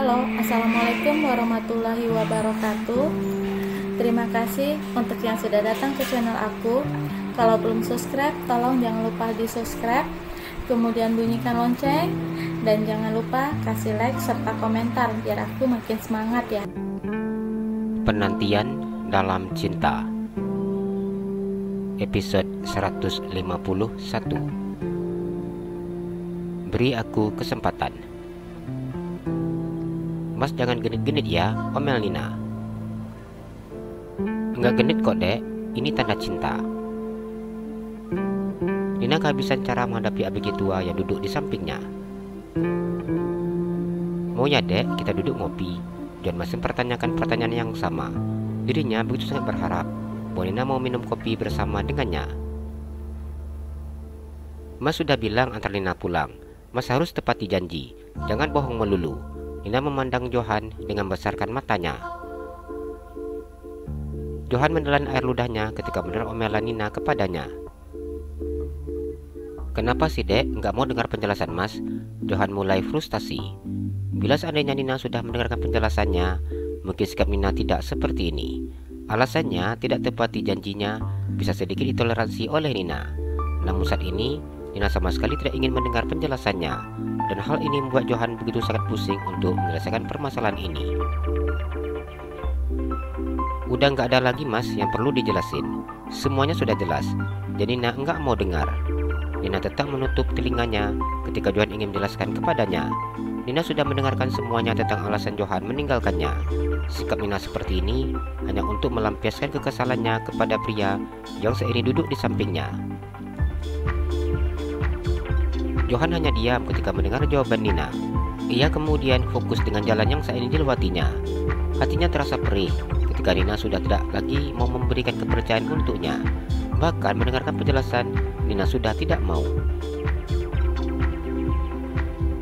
Halo, Assalamualaikum warahmatullahi wabarakatuh. Terima kasih untuk yang sudah datang ke channel aku. Kalau belum subscribe, tolong jangan lupa di subscribe, kemudian bunyikan lonceng, dan jangan lupa kasih like serta komentar biar aku makin semangat ya. Penantian dalam cinta, episode 151. Beri aku kesempatan. Mas jangan genit-genit ya, omel Nina. Enggak genit kok dek, ini tanda cinta. Nina kehabisan cara menghadapi abg tua yang duduk di sampingnya. Mau ya dek, kita duduk ngopi. John masih mempertanyakan pertanyaan yang sama. Dirinya begitu sangat berharap bahwa Nina mau minum kopi bersama dengannya. Mas sudah bilang antar Nina pulang. Mas harus tepati janji, jangan bohong melulu. Nina memandang Johan dengan membesarkan matanya. Johan menelan air ludahnya ketika mendengar omelan Nina kepadanya. Kenapa sih dek nggak mau dengar penjelasan mas? Johan mulai frustasi. Bila seandainya Nina sudah mendengarkan penjelasannya, mungkin sikap Nina tidak seperti ini. Alasannya tidak tepati janjinya bisa sedikit ditoleransi oleh Nina. Namun saat ini Nina sama sekali tidak ingin mendengar penjelasannya, dan hal ini membuat Johan begitu sangat pusing untuk menyelesaikan permasalahan ini. Udah nggak ada lagi mas yang perlu dijelasin. Semuanya sudah jelas. Jadi Nina nggak mau dengar. Nina tetap menutup telinganya ketika Johan ingin menjelaskan kepadanya. Nina sudah mendengarkan semuanya tentang alasan Johan meninggalkannya. Sikap Nina seperti ini hanya untuk melampiaskan kekesalannya kepada pria yang saat ini duduk di sampingnya. Johan hanya diam ketika mendengar jawaban Nina. Ia kemudian fokus dengan jalan yang saat ini dilewatinya. Hatinya terasa perih ketika Nina sudah tidak lagi mau memberikan kepercayaan untuknya. Bahkan mendengarkan penjelasan, Nina sudah tidak mau.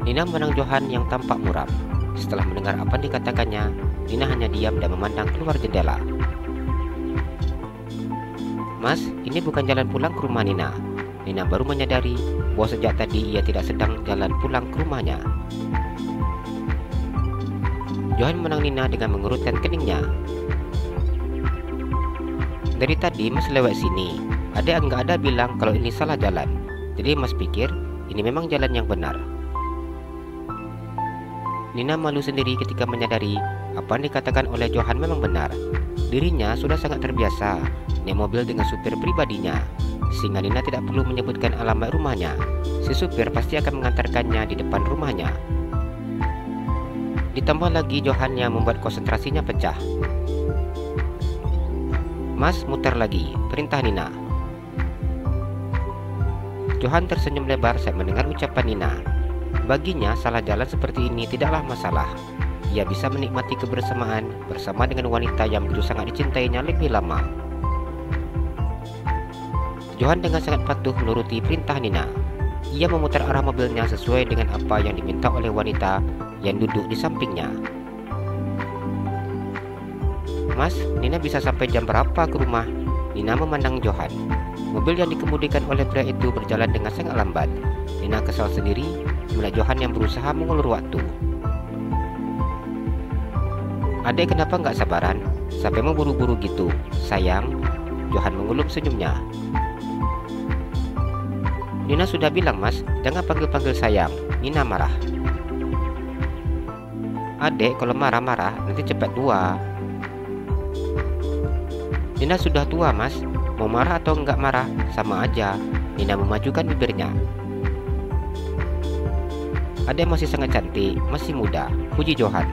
Nina memandang Johan yang tampak muram. Setelah mendengar apa yang dikatakannya, Nina hanya diam dan memandang keluar jendela. Mas, ini bukan jalan pulang ke rumah Nina. Nina baru menyadari bahwa sejak tadi ia tidak sedang jalan pulang ke rumahnya. Johan memandang Nina dengan mengurutkan keningnya. Dari tadi mas lewat sini, ada nggak ada bilang kalau ini salah jalan. Jadi mas pikir ini memang jalan yang benar. Nina malu sendiri ketika menyadari apa yang dikatakan oleh Johan memang benar. Dirinya sudah sangat terbiasa naik mobil dengan supir pribadinya, sehingga Nina tidak perlu menyebutkan alamat rumahnya. Si supir pasti akan mengantarkannya di depan rumahnya. Ditambah lagi Johan yang membuat konsentrasinya pecah. Mas muter lagi, perintah Nina. Johan tersenyum lebar saat mendengar ucapan Nina. Baginya salah jalan seperti ini tidaklah masalah. Ia bisa menikmati kebersamaan bersama dengan wanita yang begitu sangat dicintainya lebih lama. Johan dengan sangat patuh menuruti perintah Nina. Ia memutar arah mobilnya sesuai dengan apa yang diminta oleh wanita yang duduk di sampingnya. Mas, Nina bisa sampai jam berapa ke rumah? Nina memandang Johan. Mobil yang dikemudikan oleh pria itu berjalan dengan sangat lambat. Nina kesal sendiri melihat Johan yang berusaha mengulur waktu. Adek kenapa nggak sabaran? Sampai mau buru-buru gitu, sayang. Johan mengulum senyumnya. Nina sudah bilang mas, jangan panggil-panggil sayang. Nina marah. Adek kalau marah-marah nanti cepat tua. Nina sudah tua mas, mau marah atau enggak marah sama aja. Nina memajukan bibirnya. Adek masih sangat cantik, masih muda, puji Johan.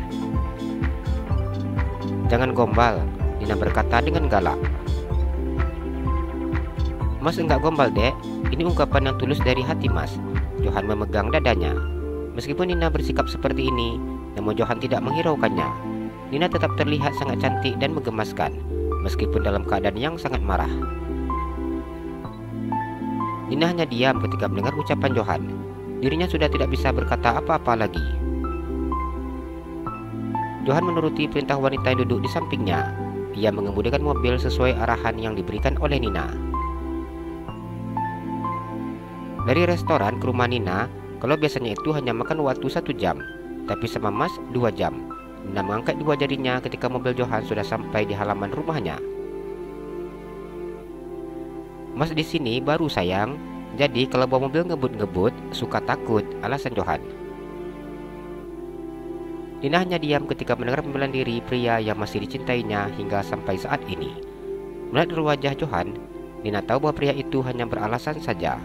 Jangan gombal, Nina berkata dengan galak. Mas enggak gombal dek, ini ungkapan yang tulus dari hati mas. Johan memegang dadanya. Meskipun Nina bersikap seperti ini, namun Johan tidak menghiraukannya. Nina tetap terlihat sangat cantik dan menggemaskan, meskipun dalam keadaan yang sangat marah. Nina hanya diam ketika mendengar ucapan Johan. Dirinya sudah tidak bisa berkata apa-apa lagi. Johan menuruti perintah wanita yang duduk di sampingnya. Ia mengemudikan mobil sesuai arahan yang diberikan oleh Nina. Dari restoran ke rumah Nina, kalau biasanya itu hanya makan waktu 1 jam, tapi sama Mas 2 jam. Nina mengangkat 2 jarinya ketika mobil Johan sudah sampai di halaman rumahnya. Mas di sini baru sayang, jadi kalau bawa mobil ngebut-ngebut suka takut, alasan Johan. Nina hanya diam ketika mendengar pembelaan diri pria yang masih dicintainya hingga sampai saat ini. Melihat dari wajah Johan, Nina tahu bahwa pria itu hanya beralasan saja.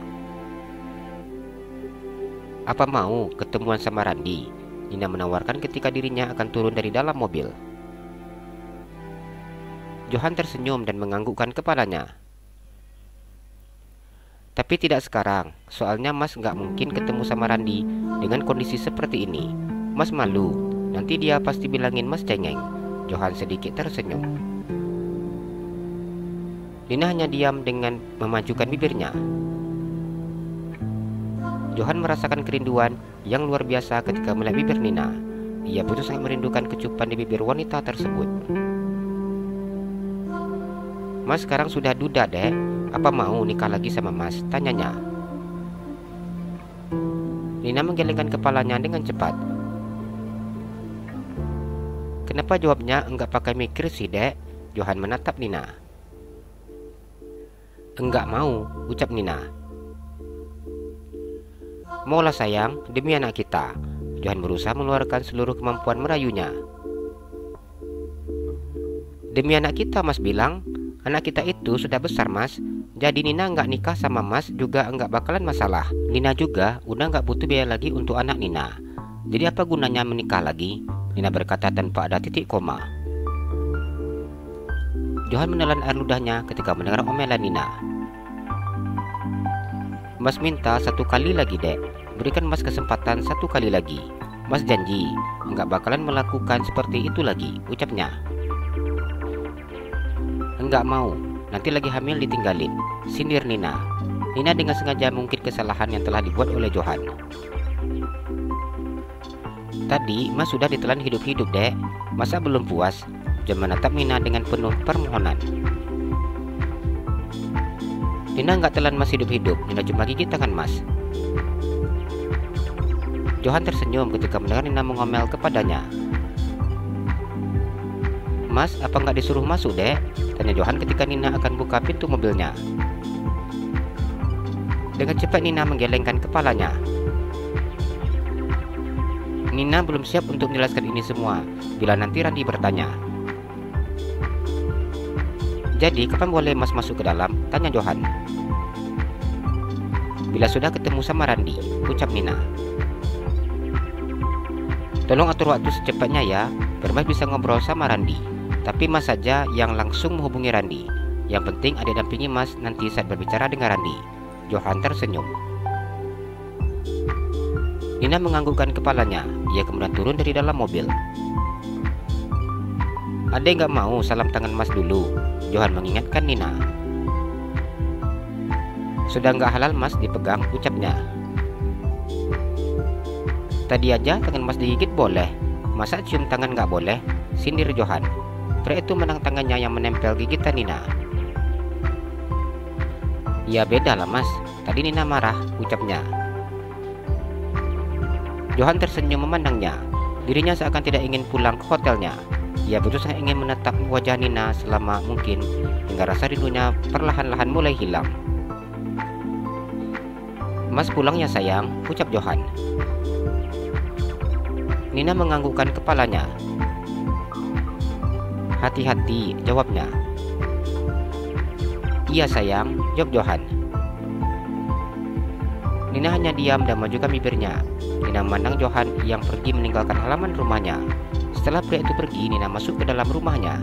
Apa mau ketemuan sama Randi? Nina menawarkan ketika dirinya akan turun dari dalam mobil. Johan tersenyum dan menganggukkan kepalanya. Tapi tidak sekarang, soalnya Mas nggak mungkin ketemu sama Randi dengan kondisi seperti ini. Mas malu, nanti dia pasti bilangin Mas cengeng. Johan sedikit tersenyum. Nina hanya diam dengan memajukan bibirnya. Johan merasakan kerinduan yang luar biasa ketika melihat bibir Nina. Ia betul sangat merindukan kecupan di bibir wanita tersebut. Mas sekarang sudah duda, Dek. Apa mau nikah lagi sama Mas? Tanyanya. Nina menggelengkan kepalanya dengan cepat. Kenapa jawabnya enggak pakai mikir sih, Dek? Johan menatap Nina. Enggak mau, ucap Nina. Maulah sayang, demi anak kita. Johan berusaha mengeluarkan seluruh kemampuan merayunya. Demi anak kita, Mas bilang. Anak kita itu sudah besar, Mas. Jadi Nina nggak nikah sama Mas juga nggak bakalan masalah. Nina juga udah nggak butuh biaya lagi untuk anak Nina. Jadi apa gunanya menikah lagi? Nina berkata tanpa ada titik koma. Johan menelan air ludahnya ketika mendengar omelan Nina. Mas minta 1 kali lagi, Dek. Berikan Mas kesempatan 1 kali lagi. Mas janji nggak bakalan melakukan seperti itu lagi, ucapnya. Enggak mau, nanti lagi hamil ditinggalin, sindir Nina. Nina dengan sengaja mengungkit kesalahan yang telah dibuat oleh Johan. Tadi Mas sudah ditelan hidup-hidup, Dek. Masa belum puas? Johan menatap Nina dengan penuh permohonan. Nina nggak telan Mas hidup-hidup, Nina cuma gigit tangan Mas. Johan tersenyum ketika mendengar Nina mengomel kepadanya. Mas, apa nggak disuruh masuk, Dek? Tanya Johan ketika Nina akan buka pintu mobilnya. Dengan cepat Nina menggelengkan kepalanya. Nina belum siap untuk menjelaskan ini semua bila nanti Randi bertanya. Jadi kapan boleh Mas masuk ke dalam? Tanya Johan. Bila sudah ketemu sama Randi, ucap Nina. Tolong atur waktu secepatnya ya, biar Mas bisa ngobrol sama Randi. Tapi Mas saja yang langsung menghubungi Randi. Yang penting ada dampingi Mas nanti saat berbicara dengan Randi. Johan tersenyum. Nina menganggukkan kepalanya. Ia kemudian turun dari dalam mobil. Adek nggak mau salam tangan Mas dulu, Johan mengingatkan Nina. Sudah nggak halal Mas dipegang, ucapnya. Tadi aja tangan Mas digigit boleh, masa cium tangan nggak boleh? Sindir Johan. Pria itu menang tangannya yang menempel gigitan Nina. Ya beda lah Mas, tadi Nina marah, ucapnya. Johan tersenyum memandangnya. Dirinya seakan tidak ingin pulang ke hotelnya. Ia berusaha ingin menatap wajah Nina selama mungkin hingga rasa rindunya perlahan-lahan mulai hilang. Mas pulang ya sayang, ucap Johan. Nina menganggukkan kepalanya. Hati-hati, jawabnya. Iya sayang, jawab Johan. Nina hanya diam dan majukan bibirnya. Nina memandang Johan yang pergi meninggalkan halaman rumahnya. Setelah pria itu pergi, Nina masuk ke dalam rumahnya.